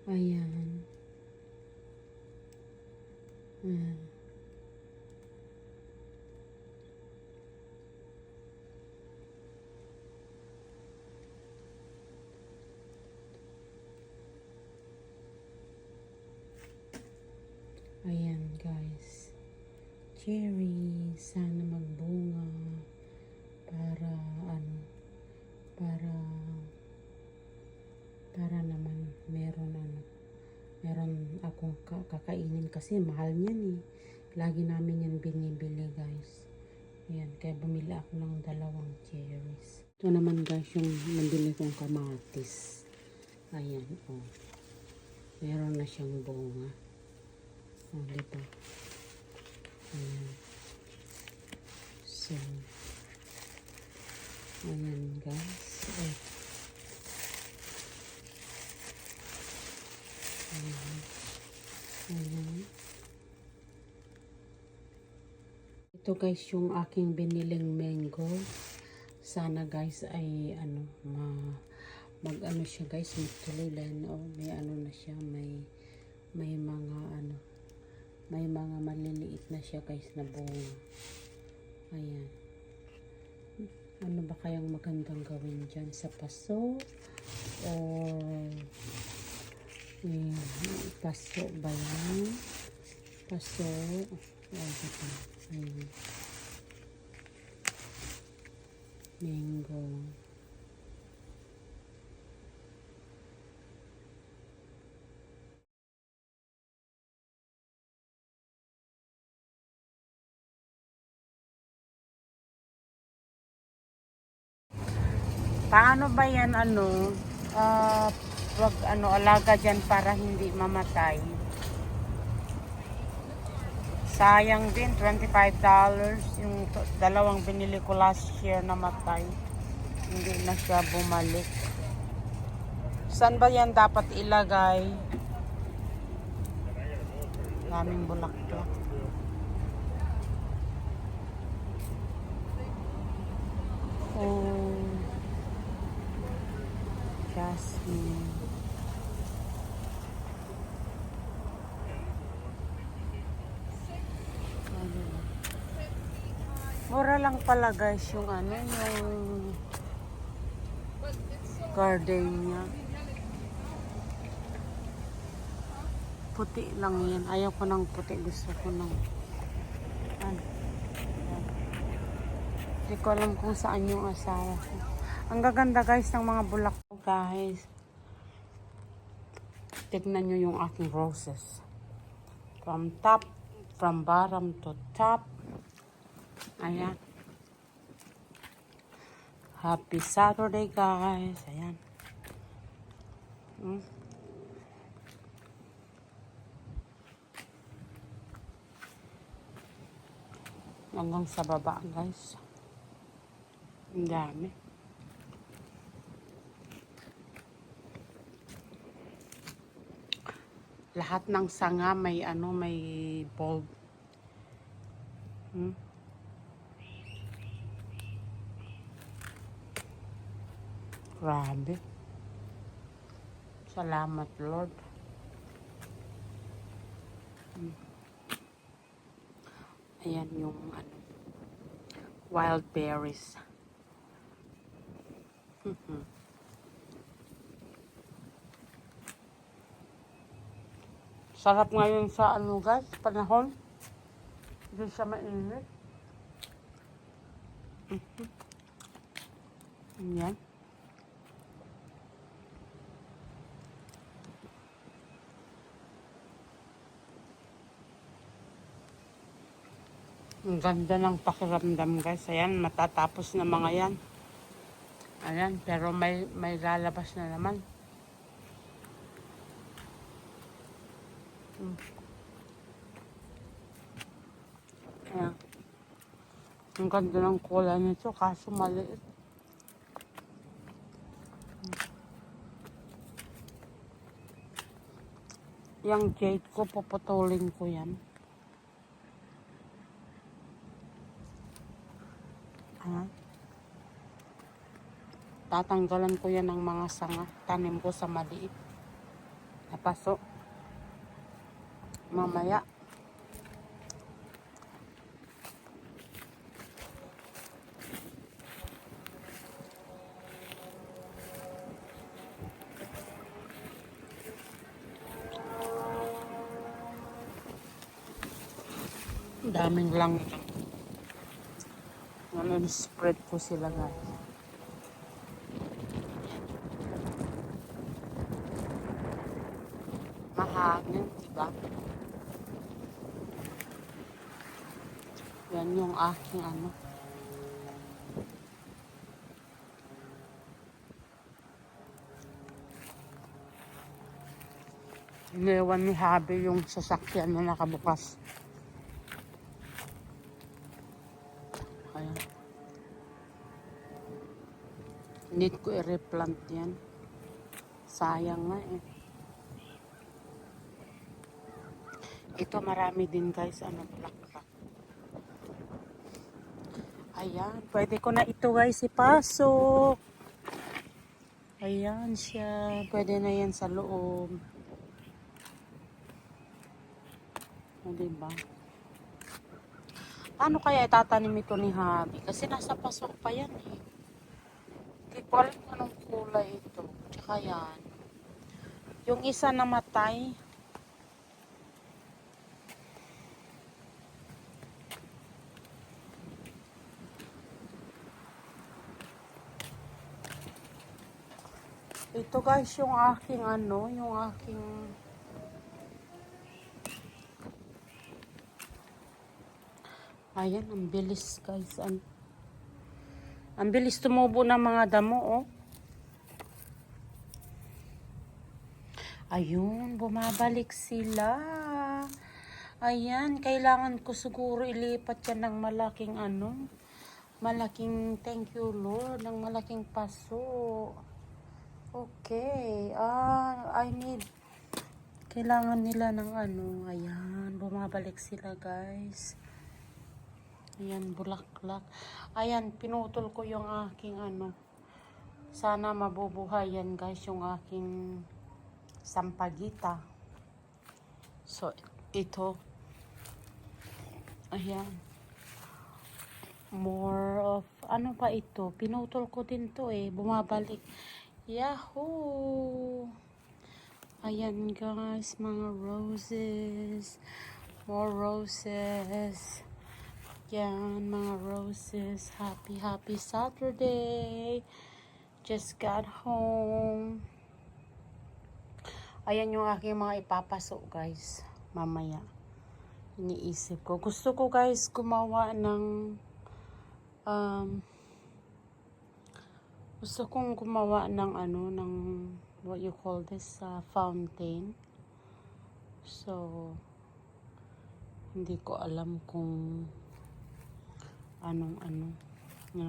Ayan. Ayan. Ayan guys. Cherry. Sana magbunga. Para para naman meron akong kakainin kasi mahal niyan eh. Lagi namin yan binibili guys. Ayan, kaya bumili ako ng 2 cherries. Ito naman guys yung nabili kong kamatis. Ayan, oh. Meron na siyang bunga. Oh, diba? Ayan. So, ayan guys. Oh. Ayan. Ayan. Ito guys yung aking biniling mango. Sana guys ay mag siya guys, magtululan o may na siya, may mga maliliit na siya guys na bunga. Ayan. Ano ba kayang magandang gawin dyan sa paso? Or paso ba yan? Paso. Ayan. Mango. Paano ba yan wag alaga dyan para hindi mamatay? Sayang din, $25 yung 2 binili ko last year namatay. Hindi na siya bumalik. Saan ba yan dapat ilagay? Daming bulaklak. Oh, jasmine. Mura lang pala guys yung yung garden niya. Puti lang yan. Ayaw ko ng puti. Gusto ko ng Hindi ko alam kung saan yung asawa ko. Ang gaganda guys ng mga bulaklak guys. Tignan nyo yung aking roses. From bottom to top. Ayan. Happy Saturday guys. Ayan. Hanggang sa baba guys. Ang dami. Lahat ng sanga may may bulb. Grabe. Salamat Lord. Ayan yung wild berries. Sarap ngayon sa guys, panahon. Hindi siya mainit. Ayan. Ang ganda ng pakiramdam guys. Ayan, matatapos na mga yan. Ayan, pero may lalabas na naman. Ayan. Ang ganda ng kulay nito, kaso maliit. Yung jade ko, puputulin ko yan. Ayan. Tatanggalan ko yan ng mga sanga. Tanim ko sa maliit. Napaso. Mamaya. Daming lang. Ngayon, spread ko sila guys. Mahangin, diba? Yan yung aking ano. Iniwan ni Habi yung sasakyan na nakabukas. Ayan. Need ko i-replant yan. Sayang nga eh. Ito marami din guys, ano, bulaklak. Ayan, pwede ko na ito guys ipasok. Ayan siya, pwede na yan sa loob. O diba? Ano kaya itatanim ito ni Habi? Kasi nasa pasok pa yan eh. Hindi ko alam anong kulay ito. Tsaka yan. Yung isa namatay. Ito guys yung aking ano, yung aking ayan, ang bilis guys. Ang bilis tumubo ng mga damo, oh. Ayun, bumabalik sila. Ayan, kailangan ko siguro ilipat yan ng malaking ano, malaking thank you Lord, ng malaking paso. Okay, kailangan nila ng ano, ayan, bumabalik sila guys. Ayan, bulaklak. Ayan, pinutol ko yung aking ano. Sana mabubuhay yan guys, yung aking sampagita. So, ito. Ayan. More of, ano pa ito? Pinutol ko din to eh, bumabalik. Yahoo! Ayan guys, mga roses. More roses. Yan, mga roses. Happy Saturday. Just got home. Ayan yung aking mga ipapasok guys. Mamaya. Iniisip ko. Gusto ko guys gumawa ng gusto kong gumawa ng ano, ng what you call this, fountain. So, hindi ko alam kung anong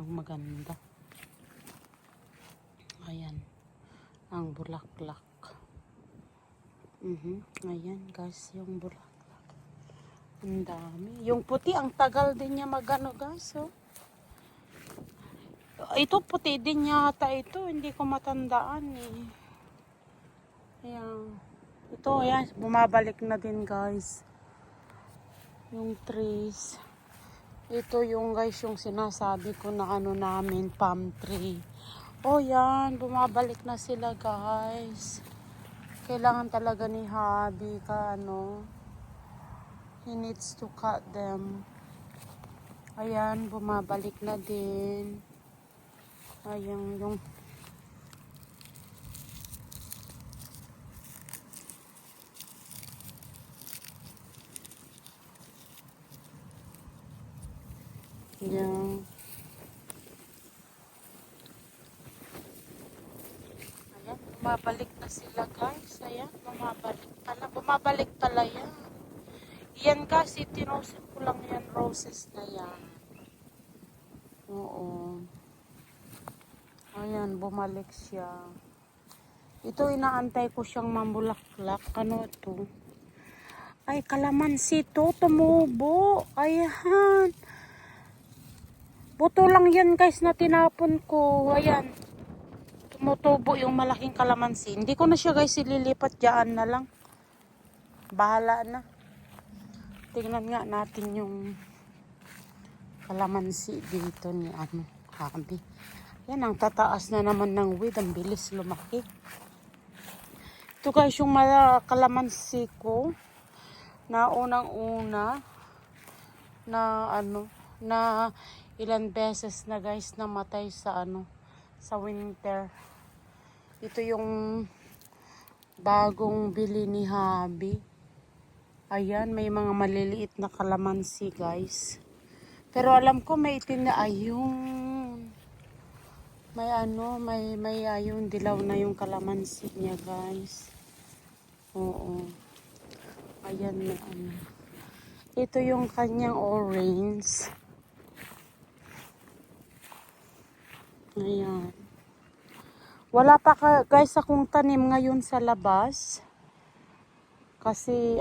maganda. Ayan, ang bulaklak. Ayan guys, yung bulaklak. Ang dami. Yung puti, ang tagal din niya magano guys, oh. Ito puti din yata ito, hindi ko matandaan eh. Ayan. Ito, ayan, bumabalik na din guys. Yung trees. Ito yung guys, yung sinasabi ko na ano namin, palm tree. Oh yan, bumabalik na sila guys. Kailangan talaga ni Habi he needs to cut them. Ayan, bumabalik na din. Ayan, yung yan. Ayan, bumabalik na sila guys. Ayan, bumabalik pala yan. Yan kasi, tinusin ko lang yan, roses na yan. Oo. Ayan, bumalik siya. Ito, inaantay ko siyang mambulaklak. Ano ito? Ay, kalamansi to, tumubo. Ayan. Buto lang yan guys na tinapon ko. Ayan. tumutubo yung malaking kalamansi. Hindi ko na siya guys ililipat, dyan na lang. Bahala na. Tingnan nga natin yung kalamansi dito ni Habi. Yan, ang tataas na naman ng weed. Ang bilis lumaki. Ito guys yung kalamansi ko na unang-una na na ilan beses na guys namatay sa sa winter. Ito yung bagong bili ni Habi. Ayan, may mga maliliit na kalamansi guys. Pero alam ko may itim na ayun. May ayun, dilaw na yung kalamansi niya guys. Oo. Ayan na Ito yung kanyang orange. Ayan. Wala pa guys akong tanim ngayon sa labas. Kasi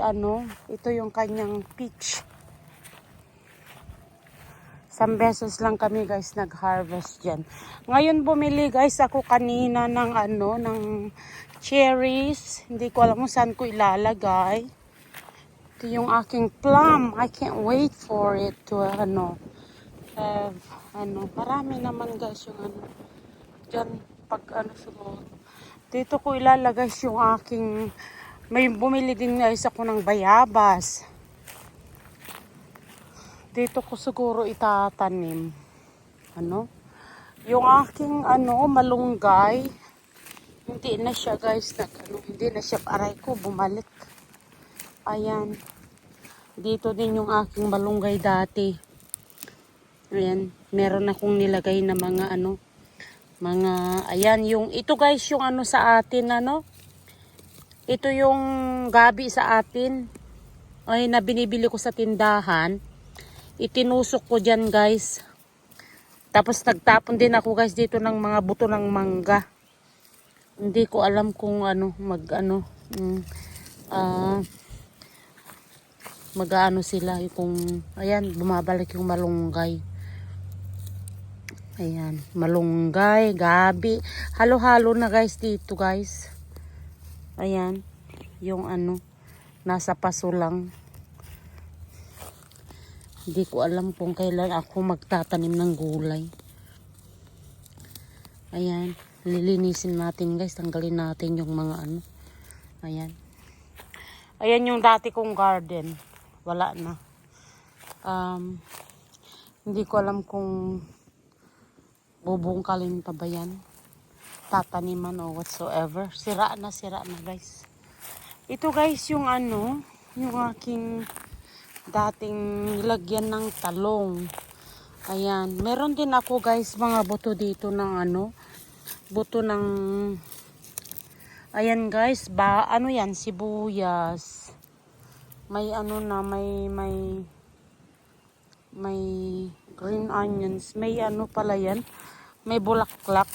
ito yung kanyang peach. 1 beses lang kami guys nag-harvest dyan. Ngayon bumili guys ako kanina ng ng cherries. Hindi ko alam kung saan ko ilalagay. Ito yung aking plum. I can't wait for it to have marami naman guys yung dyan pag siguro. Dito ko ilalagay yung aking, may bumili din guys ako ng bayabas. Dito ko siguro itatanim. Yung aking malunggay. Hindi na siya guys hindi na siya, aray ko bumalik. Ayan. Dito din yung aking malunggay dati. Ayan, meron akong nilagay na mga ayan yung ito guys yung sa atin ito yung gabi sa atin. Ay na binibili ko sa tindahan. Itinusok ko dyan guys. Tapos nagtapon din ako guys dito ng mga buto ng mangga. Hindi ko alam kung mag-ano sila kung ayan bumabalik yung malunggay. Ayan, malunggay, gabi. Halo-halo na guys dito guys. Ayan, yung nasa paso lang. Hindi ko alam kung kailan ako magtatanim ng gulay. Ayan. Lilinisin natin guys. Tanggalin natin yung mga Ayan. Ayan yung dati kong garden. Wala na. Hindi ko alam kung bubungkalin pa ba yan. Tataniman o whatsoever. Sira na guys. Ito guys yung yung aking dating nilagyan ng talong. Ayan. Meron din ako guys mga buto dito ng buto ng ayan guys. Yan? Sibuyas. May may green onions. May pala yan. May bulaklak.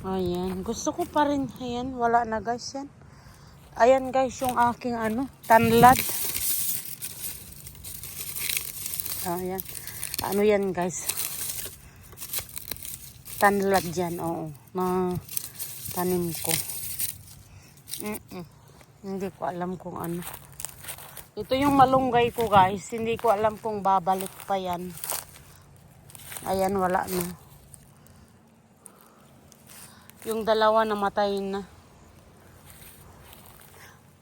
Ayan. Gusto ko pa rin. Ayan. Wala na guys yan. Ayan guys yung aking tanlad. Ayan. Yan guys. Tanlad yan. Oo. Na tanim ko. Hindi ko alam kung Ito yung malunggay ko guys. Hindi ko alam kung babalik pa yan. Ayan. Wala na. Yung dalawa namatay na.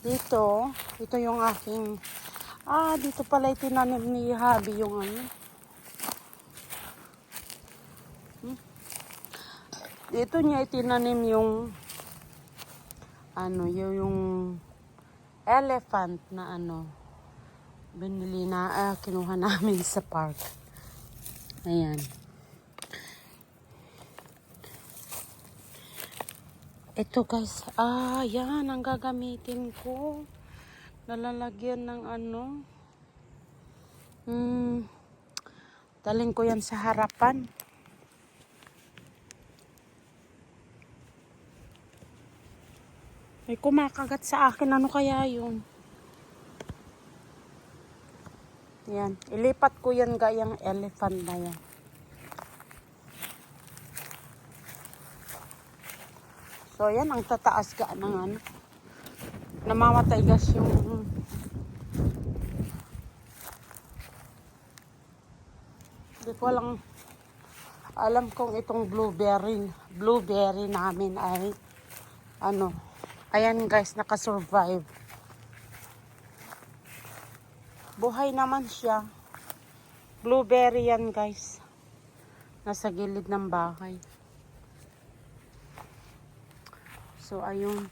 Dito, ito yung aking, dito pala itinanim ni Habi yung Dito niya itinanim yung, yung elephant na binili na, kinuha namin sa park. Ayan. Ito guys, yan ang gagamitin ko. Nalalagyan ng dalhin ko yan sa harapan. May kumakagat sa akin, kaya yun? Yan. Ilipat ko yan gayang elephant na yan. So, yan ang tataas ka ng ano. Namamatay gas yung... Hindi ko alam kung itong blueberry namin ay ano. Ayan guys, nakasurvive. Buhay naman siya. Blueberry yan guys. Nasa gilid ng bahay. So, ayun.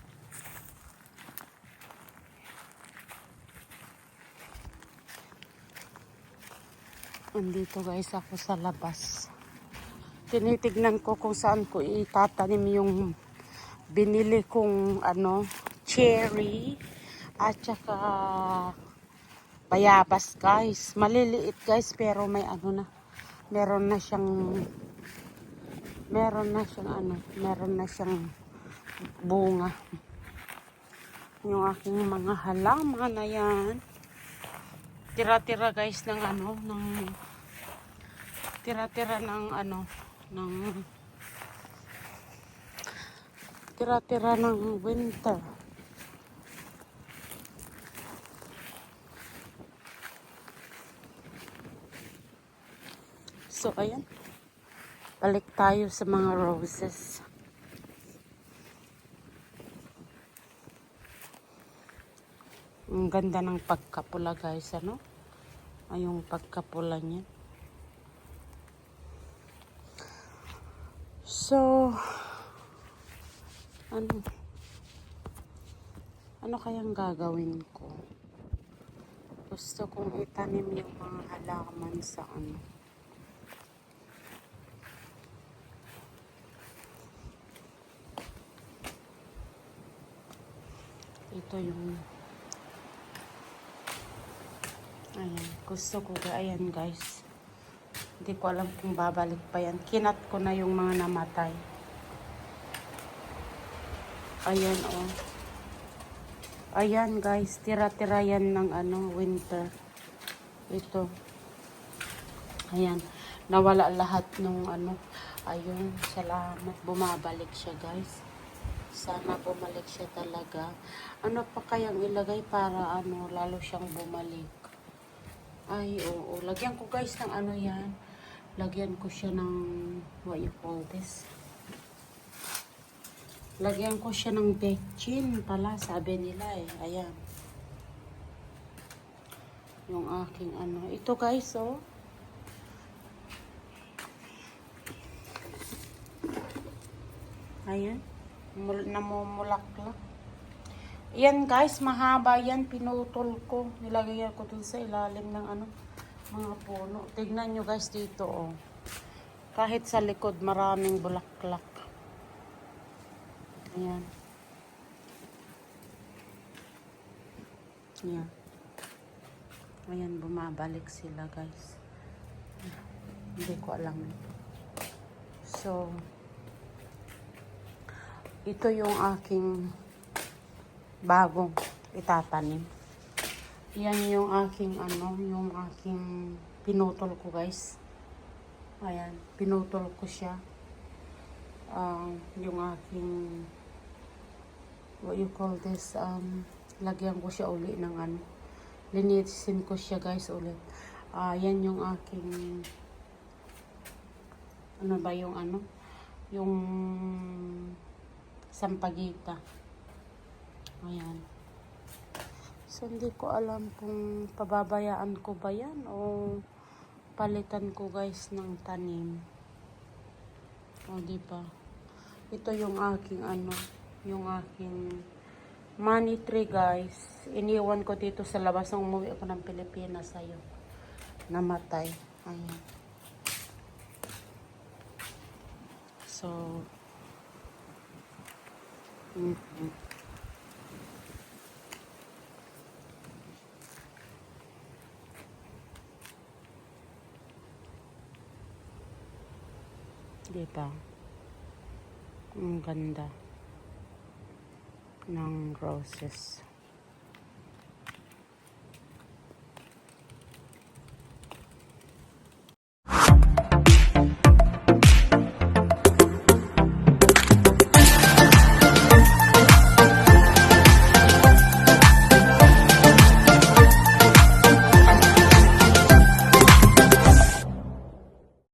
Andito guys ako sa labas. Tinitignan ko kung saan ko itatanim yung binili kong ano, cherry at saka bayabas guys. Maliliit guys pero may ano na. Meron na siyang bunga. Yung aking mga halaman na yan. Tira-tira guys ng ano, tira-tira ng winter. So, ayan. Balik tayo sa mga roses. Ang ganda ng pagkapula guys, ano? Ay, yung pagkapula niya. So, ano kayang gagawin ko? Gusto kong itanim yung mga halaman sa ano. Ito yung ayan, gusto ko ayan guys. Hindi ko alam kung babalik pa yan. Kinat ko na yung mga namatay. Ayan oh. Ayan guys, tira-tira yan ng ano, winter. Ito. Ayan, nawala lahat nung ano. Ayun, salamat. Bumabalik siya guys. Sana bumalik siya talaga. Ano pa kayang ilagay para ano, lalo siyang bumalik? Ay, oo. Lagyan ko guys ng ano yan. Lagyan ko siya ng, what you call this? Lagyan ko siya ng bechin pala, sabi nila eh. Ayan. Yung aking ano. Ito guys, oh. Ayan. Namumulaklak. Yan guys, mahaba yan. Pinutol ko. Nilagay ko dun sa ilalim ng ano, mga puno. Tignan nyo guys dito, oh. Kahit sa likod, maraming bulaklak. Ayan. Ayan. Ayan, bumabalik sila guys. Hindi ko alam. So, ito yung aking bagong itatanim. Yan yung aking ano, yung aking pinutol ko guys. Ayan, pinutol ko siya. Yung aking, what you call this, lagyan ko siya uli ng ano. Linisin ko siya guys ulit. Yan yung aking, ano ba yung ano? Yung sampagita. Ayan. So, hindi ko alam kung pababayaan ko ba yan o palitan ko guys ng tanim. O, diba? Ito yung aking ano, yung aking money tree guys. Iniwan ko dito sa labas nung umuwi ako ng Pilipinas. Ayun. Namatay. Ayan. So, diba? Ang ganda ng roses.